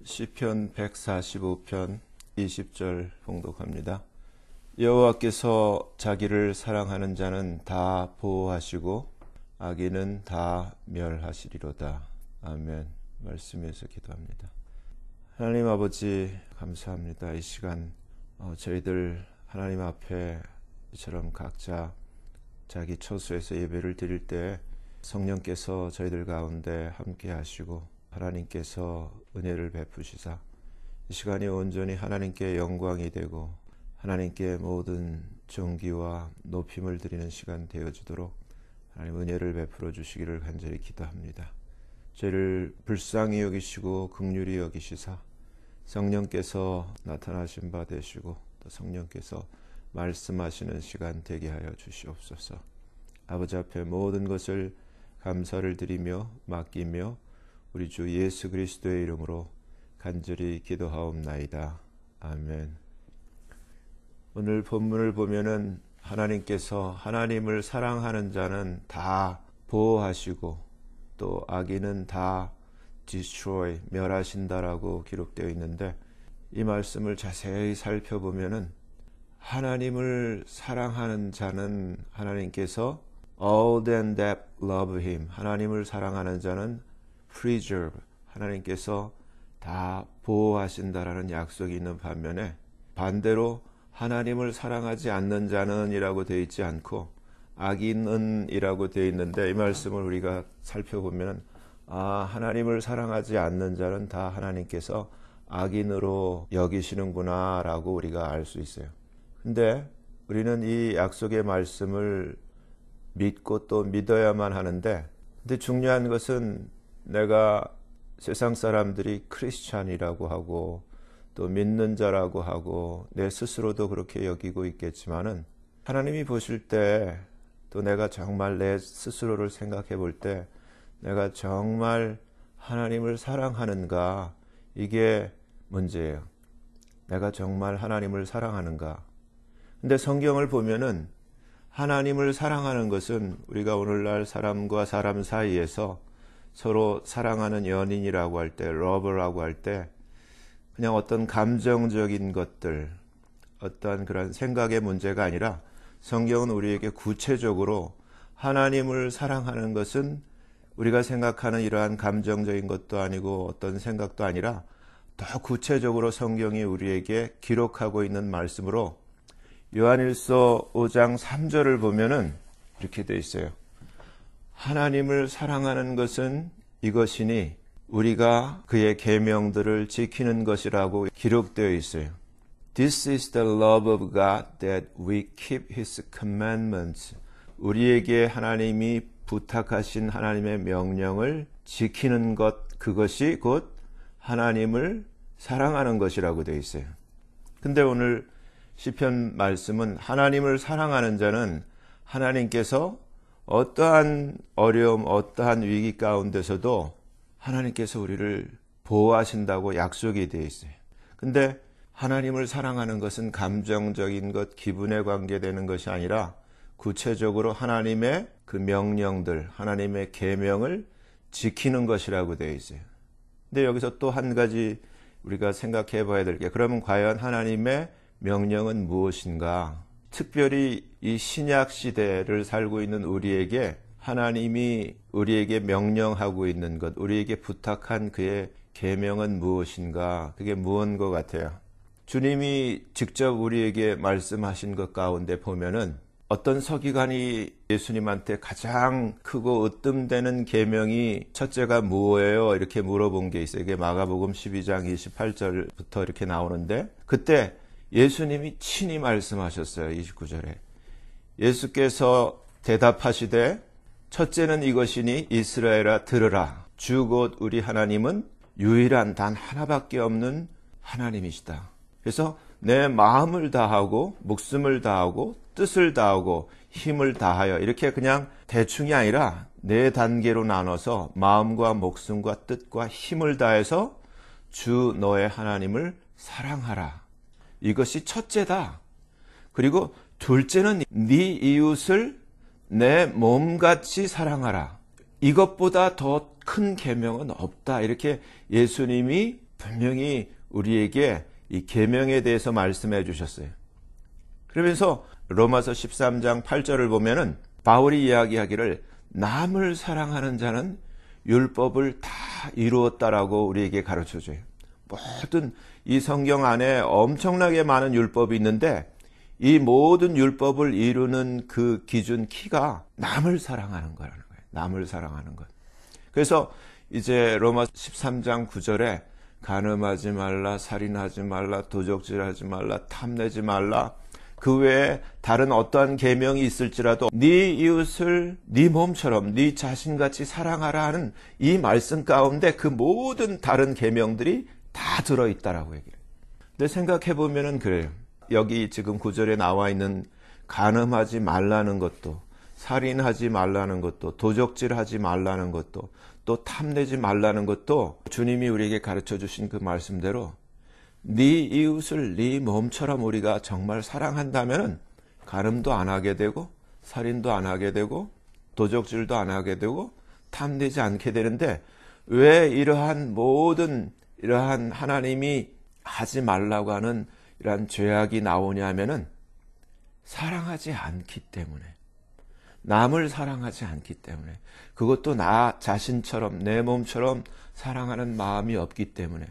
시편 145편 20절 봉독합니다. 여호와께서 자기를 사랑하는 자는 다 보호하시고 악인은 다 멸하시리로다. 아멘. 말씀에서 기도합니다. 하나님 아버지 감사합니다. 이 시간 저희들 하나님 앞에 이처럼 각자 자기 처소에서 예배를 드릴 때 성령께서 저희들 가운데 함께 하시고 하나님께서 은혜를 베푸시사 이 시간이 온전히 하나님께 영광이 되고 하나님께 모든 존귀와 높임을 드리는 시간 되어지도록 하나님 은혜를 베풀어 주시기를 간절히 기도합니다. 저희를 불쌍히 여기시고 긍휼히 여기시사 성령께서 나타나신 바 되시고 또 성령께서 말씀하시는 시간 되게 하여 주시옵소서. 아버지 앞에 모든 것을 감사를 드리며 맡기며 우리 주 예수 그리스도의 이름으로 간절히 기도하옵나이다. 아멘. 오늘 본문을 보면은 하나님께서 하나님을 사랑하는 자는 다 보호하시고 또 악인은 다 destroy, 멸하신다라고 기록되어 있는데 이 말씀을 자세히 살펴보면은 하나님을 사랑하는 자는 하나님께서 all them that love him, 하나님을 사랑하는 자는 preserve, 하나님께서 다 보호하신다라는 약속이 있는 반면에 반대로 하나님을 사랑하지 않는 자는 이라고 되어 있지 않고 악인은 이라고 되어 있는데 이 말씀을 우리가 살펴보면 하나님을 사랑하지 않는 자는 다 하나님께서 악인으로 여기시는구나 라고 우리가 알 수 있어요. 근데 우리는 이 약속의 말씀을 믿고 또 믿어야만 하는데 근데 중요한 것은 내가 세상 사람들이 크리스찬이라고 하고 또 믿는 자라고 하고 내 스스로도 그렇게 여기고 있겠지만은 하나님이 보실 때 또 내가 정말 내 스스로를 생각해 볼 때 내가 정말 하나님을 사랑하는가 이게 문제예요. 내가 정말 하나님을 사랑하는가. 근데 성경을 보면은 하나님을 사랑하는 것은 우리가 오늘날 사람과 사람 사이에서 서로 사랑하는 연인이라고 할 때, 러버라고 할 때 그냥 어떤 감정적인 것들, 어떤 그런 생각의 문제가 아니라 성경은 우리에게 구체적으로 하나님을 사랑하는 것은 우리가 생각하는 이러한 감정적인 것도 아니고 어떤 생각도 아니라 더 구체적으로 성경이 우리에게 기록하고 있는 말씀으로 요한일서 5장 3절을 보면은 이렇게 되어 있어요. 하나님을 사랑하는 것은 이것이니 우리가 그의 계명들을 지키는 것이라고 기록되어 있어요. This is the love of God that we keep His commandments. 우리에게 하나님이 부탁하신 하나님의 명령을 지키는 것, 그것이 곧 하나님을 사랑하는 것이라고 되어 있어요. 근데 오늘 시편 말씀은 하나님을 사랑하는 자는 하나님께서 어떠한 어려움, 어떠한 위기 가운데서도 하나님께서 우리를 보호하신다고 약속이 되어 있어요. 근데 하나님을 사랑하는 것은 감정적인 것, 기분에 관계되는 것이 아니라 구체적으로 하나님의 그 명령들, 하나님의 계명을 지키는 것이라고 되어 있어요. 근데 여기서 또 한 가지 우리가 생각해 봐야 될 게 그러면 과연 하나님의 명령은 무엇인가? 특별히 이 신약 시대를 살고 있는 우리에게 하나님이 우리에게 명령하고 있는 것, 우리에게 부탁한 그의 계명은 무엇인가? 그게 무언 것 같아요. 주님이 직접 우리에게 말씀하신 것 가운데 보면은 어떤 서기관이 예수님한테 가장 크고 으뜸되는 계명이 첫째가 무엇이에요? 이렇게 물어본 게 있어요. 이게 마가복음 12장 28절부터 이렇게 나오는데 그때 예수님이 친히 말씀하셨어요. 29절에. 예수께서 대답하시되 첫째는 이것이니 이스라엘아 들으라. 주 곧 우리 하나님은 유일한 단 하나밖에 없는 하나님이시다. 그래서 내 마음을 다하고 목숨을 다하고 뜻을 다하고 힘을 다하여 이렇게 그냥 대충이 아니라 네 단계로 나눠서 마음과 목숨과 뜻과 힘을 다해서 주 너의 하나님을 사랑하라. 이것이 첫째다. 그리고 둘째는 네 이웃을 내 몸같이 사랑하라. 이것보다 더 큰 계명은 없다. 이렇게 예수님이 분명히 우리에게 이 계명에 대해서 말씀해 주셨어요. 그러면서 로마서 13장 8절을 보면은 바울이 이야기하기를 남을 사랑하는 자는 율법을 다 이루었다라고 우리에게 가르쳐줘요. 모든 이 성경 안에 엄청나게 많은 율법이 있는데 이 모든 율법을 이루는 그 기준 키가 남을 사랑하는 거라는 거예요. 남을 사랑하는 것. 그래서 이제 로마 13장 9절에 간음하지 말라, 살인하지 말라, 도적질하지 말라, 탐내지 말라, 그 외에 다른 어떠한 계명이 있을지라도 네 이웃을 네 몸처럼 네 자신같이 사랑하라 하는 이 말씀 가운데 그 모든 다른 계명들이 다 들어있다라고 얘기해요. 근데 생각해 보면은 그래요. 여기 지금 9절에 나와 있는 간음하지 말라는 것도, 살인하지 말라는 것도, 도적질하지 말라는 것도, 또 탐내지 말라는 것도 주님이 우리에게 가르쳐 주신 그 말씀대로 네 이웃을 네 몸처럼 우리가 정말 사랑한다면 간음도 안 하게 되고 살인도 안 하게 되고 도적질도 안 하게 되고 탐내지 않게 되는데, 왜 이러한 모든 이러한 하나님이 하지 말라고 하는 이러한 죄악이 나오냐 하면은 사랑하지 않기 때문에, 남을 사랑하지 않기 때문에, 그것도 나 자신처럼 내 몸처럼 사랑하는 마음이 없기 때문에.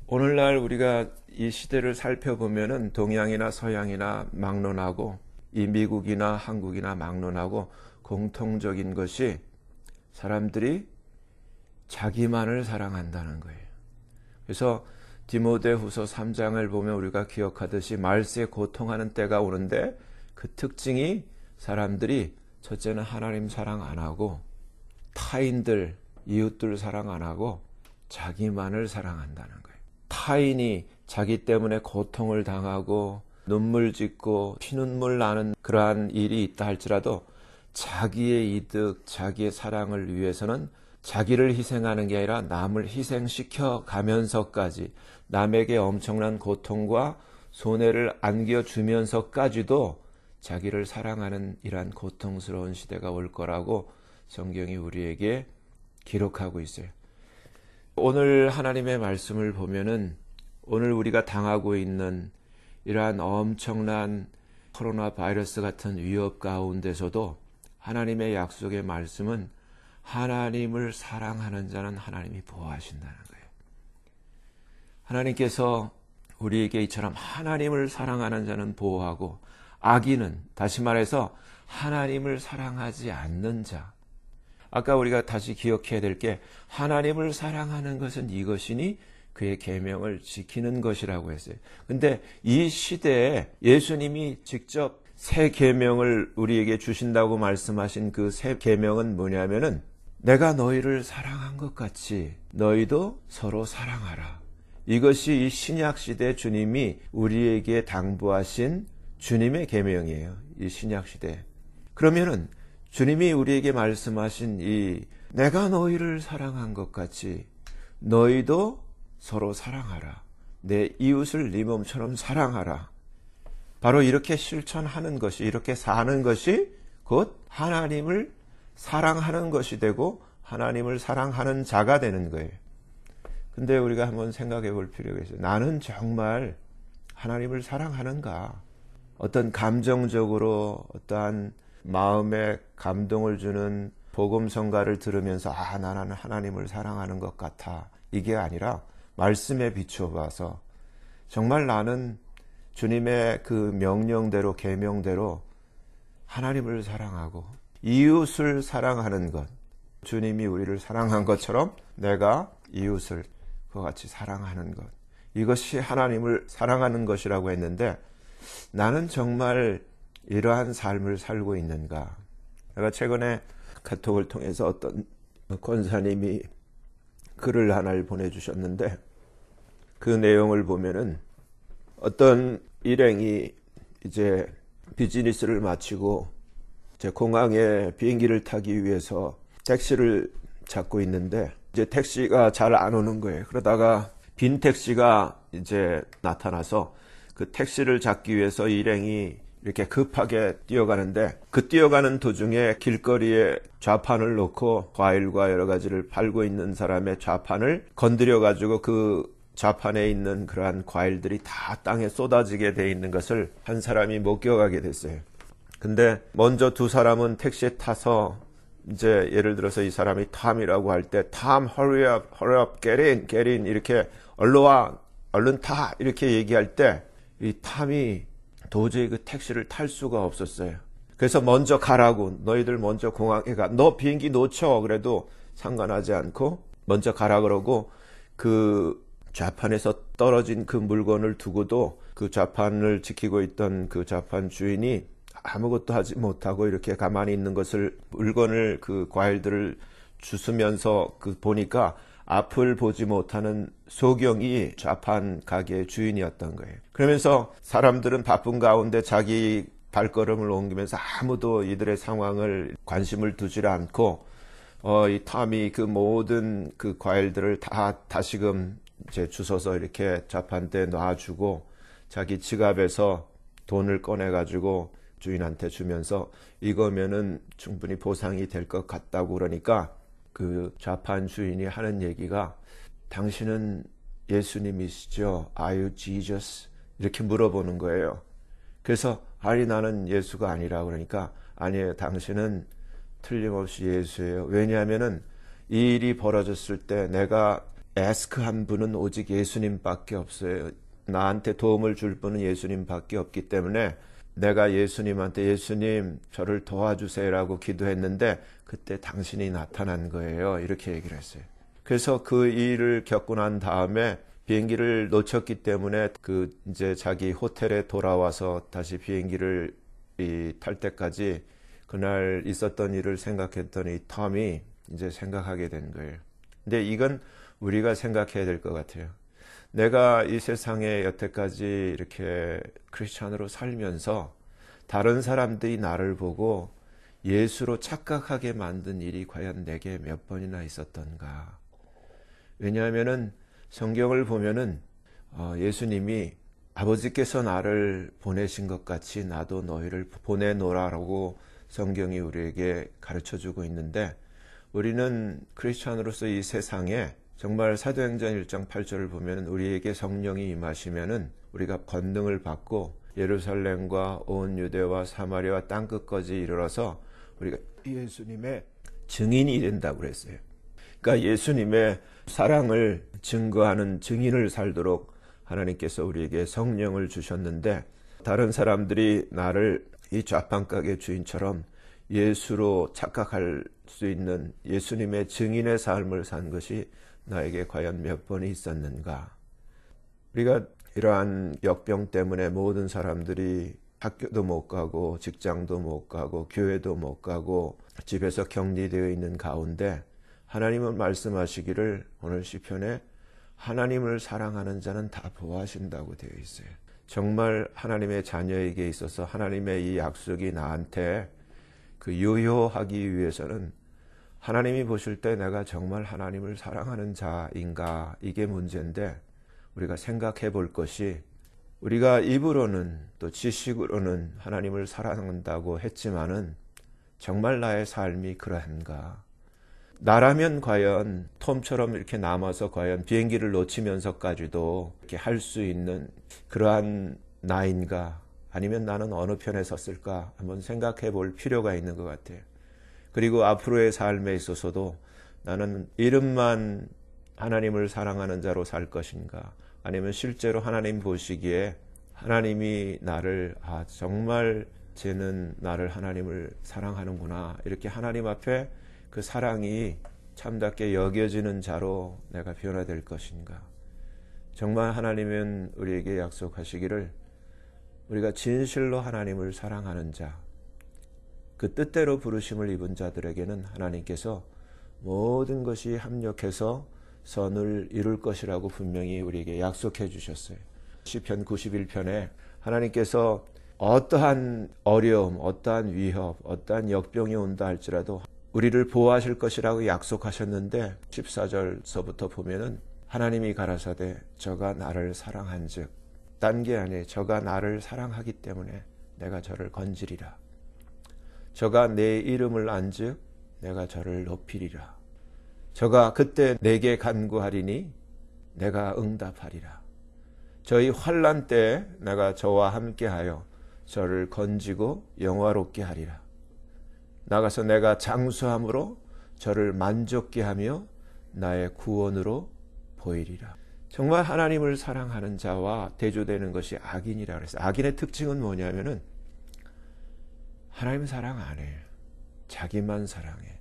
오늘날 우리가 이 시대를 살펴보면은 동양이나 서양이나 막론하고 이 미국이나 한국이나 막론하고 공통적인 것이 사람들이 자기만을 사랑한다는 거예요. 그래서 디모데후서 3장을 보면 우리가 기억하듯이 말세에 고통하는 때가 오는데 그 특징이 사람들이 첫째는 하나님 사랑 안 하고 타인들, 이웃들 사랑 안 하고 자기만을 사랑한다는 거예요. 타인이 자기 때문에 고통을 당하고 눈물 짓고 피눈물 나는 그러한 일이 있다 할지라도 자기의 이득, 자기의 사랑을 위해서는 자기를 희생하는 게 아니라 남을 희생시켜 가면서까지 남에게 엄청난 고통과 손해를 안겨주면서까지도 자기를 사랑하는 이러한 고통스러운 시대가 올 거라고 성경이 우리에게 기록하고 있어요. 오늘 하나님의 말씀을 보면은 오늘 우리가 당하고 있는 이러한 엄청난 코로나 바이러스 같은 위협 가운데서도 하나님의 약속의 말씀은 하나님을 사랑하는 자는 하나님이 보호하신다는 거예요. 하나님께서 우리에게 이처럼 하나님을 사랑하는 자는 보호하고, 악인은, 다시 말해서 하나님을 사랑하지 않는 자, 아까 우리가 다시 기억해야 될 게 하나님을 사랑하는 것은 이것이니 그의 계명을 지키는 것이라고 했어요. 근데 이 시대에 예수님이 직접 새 계명을 우리에게 주신다고 말씀하신 그 새 계명은 뭐냐면은 내가 너희를 사랑한 것 같이 너희도 서로 사랑하라. 이것이 이 신약 시대 주님이 우리에게 당부하신 주님의 계명이에요. 이 신약 시대. 그러면은 주님이 우리에게 말씀하신 이 내가 너희를 사랑한 것 같이 너희도 서로 사랑하라. 내 이웃을 네 몸처럼 사랑하라. 바로 이렇게 실천하는 것이, 이렇게 사는 것이 곧 하나님을 사랑하는 것이 되고 하나님을 사랑하는 자가 되는 거예요. 근데 우리가 한번 생각해 볼 필요가 있어요. 나는 정말 하나님을 사랑하는가? 어떤 감정적으로 어떠한 마음에 감동을 주는 복음성가를 들으면서 나는 하나님을 사랑하는 것 같아. 이게 아니라 말씀에 비추어봐서 정말 나는 주님의 그 명령대로 계명대로 하나님을 사랑하고 이웃을 사랑하는 것, 주님이 우리를 사랑한 것처럼 내가 이웃을 그와 같이 사랑하는 것, 이것이 하나님을 사랑하는 것이라고 했는데 나는 정말 이러한 삶을 살고 있는가? 제가 최근에 카톡을 통해서 어떤 권사님이 글을 하나를 보내주셨는데 그 내용을 보면은 어떤 일행이 이제 비즈니스를 마치고 이제 공항에 비행기를 타기 위해서 택시를 찾고 있는데 이제 택시가 잘 안 오는 거예요. 그러다가 빈 택시가 이제 나타나서 그 택시를 잡기 위해서 일행이 이렇게 급하게 뛰어가는데 그 뛰어가는 도중에 길거리에 좌판을 놓고 과일과 여러 가지를 팔고 있는 사람의 좌판을 건드려 가지고 그 좌판에 있는 그러한 과일들이 다 땅에 쏟아지게 돼 있는 것을 한 사람이 목격하게 됐어요. 근데 먼저 두 사람은 택시에 타서 이제 예를 들어서 이 사람이 탐이라고 할 때 탐, hurry up, get in 이렇게 얼른 와, 얼른 타 이렇게 얘기할 때 이 탐이 도저히 그 택시를 탈 수가 없었어요. 그래서 먼저 가라고, 너희들 먼저 공항에 가. 너 비행기 놓쳐 그래도 상관하지 않고 먼저 가라 그러고 그 좌판에서 떨어진 그 물건을 두고도 그 좌판을 지키고 있던 그 좌판 주인이 아무것도 하지 못하고 이렇게 가만히 있는 것을 물건을 그 과일들을 주스면서 그 보니까 앞을 보지 못하는 소경이 좌판 가게의 주인이었던 거예요. 그러면서 사람들은 바쁜 가운데 자기 발걸음을 옮기면서 아무도 이들의 상황을 관심을 두지 않고 이 탐이 그 모든 그 과일들을 다 다시금 이제 주워서 이렇게 좌판대에 놔주고 자기 지갑에서 돈을 꺼내 가지고 주인한테 주면서 이거면은 충분히 보상이 될 것 같다고 그러니까 그 좌판 주인이 하는 얘기가 당신은 예수님이시죠? Are you Jesus? 이렇게 물어보는 거예요. 그래서 아니 나는 예수가 아니라 그러니까 아니에요. 당신은 틀림없이 예수예요. 왜냐하면은 이 일이 벌어졌을 때 내가 ask한 분은 오직 예수님밖에 없어요. 나한테 도움을 줄 분은 예수님밖에 없기 때문에 내가 예수님한테 예수님 저를 도와주세요라고 기도했는데 그때 당신이 나타난 거예요. 이렇게 얘기를 했어요. 그래서 그 일을 겪고 난 다음에 비행기를 놓쳤기 때문에 그 이제 자기 호텔에 돌아와서 다시 비행기를 탈 때까지 그날 있었던 일을 생각했더니 톰이 이제 생각하게 된 거예요. 근데 이건 우리가 생각해야 될 것 같아요. 내가 이 세상에 여태까지 이렇게 크리스찬으로 살면서 다른 사람들이 나를 보고 예수로 착각하게 만든 일이 과연 내게 몇 번이나 있었던가. 왜냐하면은 성경을 보면은 예수님이 아버지께서 나를 보내신 것 같이 나도 너희를 보내노라라고 성경이 우리에게 가르쳐주고 있는데 우리는 크리스찬으로서 이 세상에 정말 사도행전 1장 8절을 보면 우리에게 성령이 임하시면은 우리가 권능을 받고 예루살렘과 온 유대와 사마리아와 땅끝까지 이르러서 우리가 예수님의 증인이 된다고 그랬어요. 그러니까 예수님의 사랑을 증거하는 증인을 살도록 하나님께서 우리에게 성령을 주셨는데 다른 사람들이 나를 이 좌판가게 주인처럼 예수로 착각할 수 있는 예수님의 증인의 삶을 산 것이 나에게 과연 몇 번이 있었는가. 우리가 이러한 역병 때문에 모든 사람들이 학교도 못 가고 직장도 못 가고 교회도 못 가고 집에서 격리되어 있는 가운데 하나님은 말씀하시기를 오늘 시편에 하나님을 사랑하는 자는 다 보호하신다고 되어 있어요. 정말 하나님의 자녀에게 있어서 하나님의 이 약속이 나한테 그 유효하기 위해서는 하나님이 보실 때 내가 정말 하나님을 사랑하는 자인가 이게 문제인데 우리가 생각해 볼 것이 우리가 입으로는 또 지식으로는 하나님을 사랑한다고 했지만은 정말 나의 삶이 그러한가. 나라면 과연 톰처럼 이렇게 남아서 과연 비행기를 놓치면서까지도 이렇게 할 수 있는 그러한 나인가 아니면 나는 어느 편에 섰을까 한번 생각해 볼 필요가 있는 것 같아요. 그리고 앞으로의 삶에 있어서도 나는 이름만 하나님을 사랑하는 자로 살 것인가 아니면 실제로 하나님 보시기에 하나님이 나를 정말 쟤는 나를 하나님을 사랑하는구나 이렇게 하나님 앞에 그 사랑이 참답게 여겨지는 자로 내가 변화될 것인가. 정말 하나님은 우리에게 약속하시기를 우리가 진실로 하나님을 사랑하는 자, 그 뜻대로 부르심을 입은 자들에게는 하나님께서 모든 것이 합력해서 선을 이룰 것이라고 분명히 우리에게 약속해 주셨어요. 시편 91편에 하나님께서 어떠한 어려움, 어떠한 위협, 어떠한 역병이 온다 할지라도 우리를 보호하실 것이라고 약속하셨는데 14절서부터 보면은 하나님이 가라사대 저가 나를 사랑한즉 딴 게 아니에요. 저가 나를 사랑하기 때문에 내가 저를 건지리라. 저가 내 이름을 안즉 내가 저를 높이리라. 저가 그때 내게 간구하리니 내가 응답하리라. 저희 환난 때에 내가 저와 함께하여 저를 건지고 영화롭게 하리라. 나가서 내가 장수함으로 저를 만족케 하며 나의 구원으로 보이리라. 정말 하나님을 사랑하는 자와 대조되는 것이 악인이라고 했어요. 악인의 특징은 뭐냐면은 하나님 사랑 안 해요. 자기만 사랑해.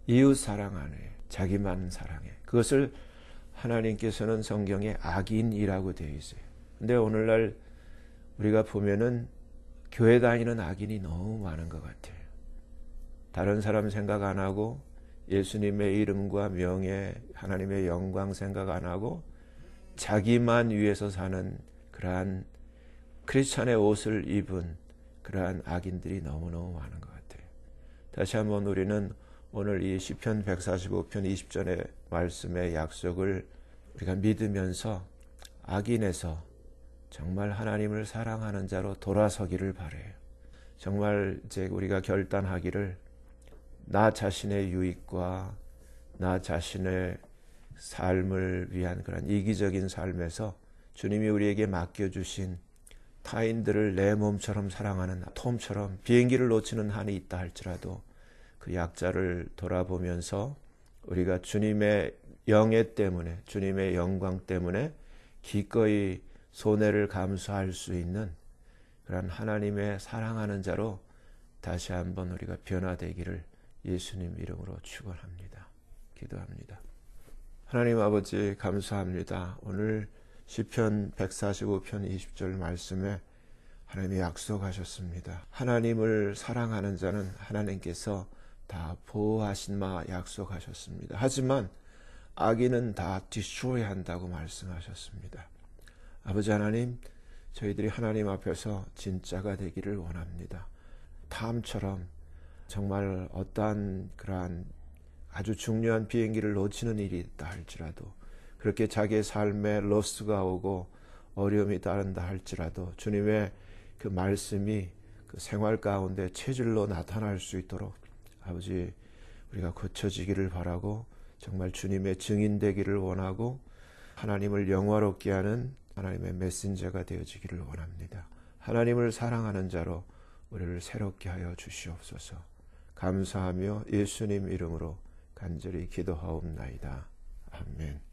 이웃 사랑 안 해. 자기만 사랑해. 그것을 하나님께서는 성경에 악인이라고 되어 있어요. 근데 오늘날 우리가 보면은 교회 다니는 악인이 너무 많은 것 같아요. 다른 사람 생각 안 하고 예수님의 이름과 명예, 하나님의 영광 생각 안 하고 자기만 위해서 사는 그러한 크리스찬의 옷을 입은 그러한 악인들이 너무너무 많은 것 같아요. 다시 한번 우리는 오늘 이 시편 145편 20절의 말씀의 약속을 우리가 믿으면서 악인에서 정말 하나님을 사랑하는 자로 돌아서기를 바라요. 정말 이제 우리가 결단하기를 나 자신의 유익과 나 자신의 삶을 위한 그런 이기적인 삶에서 주님이 우리에게 맡겨주신 타인들을 내 몸처럼 사랑하는 톰처럼 비행기를 놓치는 한이 있다 할지라도 그 약자를 돌아보면서 우리가 주님의 영예 때문에 주님의 영광 때문에 기꺼이 손해를 감수할 수 있는 그런 하나님의 사랑하는 자로 다시 한번 우리가 변화되기를 예수님 이름으로 축원합니다. 기도합니다. 하나님 아버지 감사합니다. 오늘 시편 145편 20절 말씀에 하나님이 약속하셨습니다. 하나님을 사랑하는 자는 하나님께서 다 보호하신마 약속하셨습니다. 하지만 악인은 다 디스트로이 한다고 말씀하셨습니다. 아버지 하나님, 저희들이 하나님 앞에서 진짜가 되기를 원합니다. 탐처럼 정말 어떠한 그러한 아주 중요한 비행기를 놓치는 일이 있다 할지라도 그렇게 자기의 삶에 로스가 오고 어려움이 따른다 할지라도 주님의 그 말씀이 그 생활 가운데 체질로 나타날 수 있도록 아버지 우리가 고쳐지기를 바라고 정말 주님의 증인 되기를 원하고 하나님을 영화롭게 하는 하나님의 메신저가 되어지기를 원합니다. 하나님을 사랑하는 자로 우리를 새롭게 하여 주시옵소서. 감사하며 예수님 이름으로 간절히 기도하옵나이다. 아멘.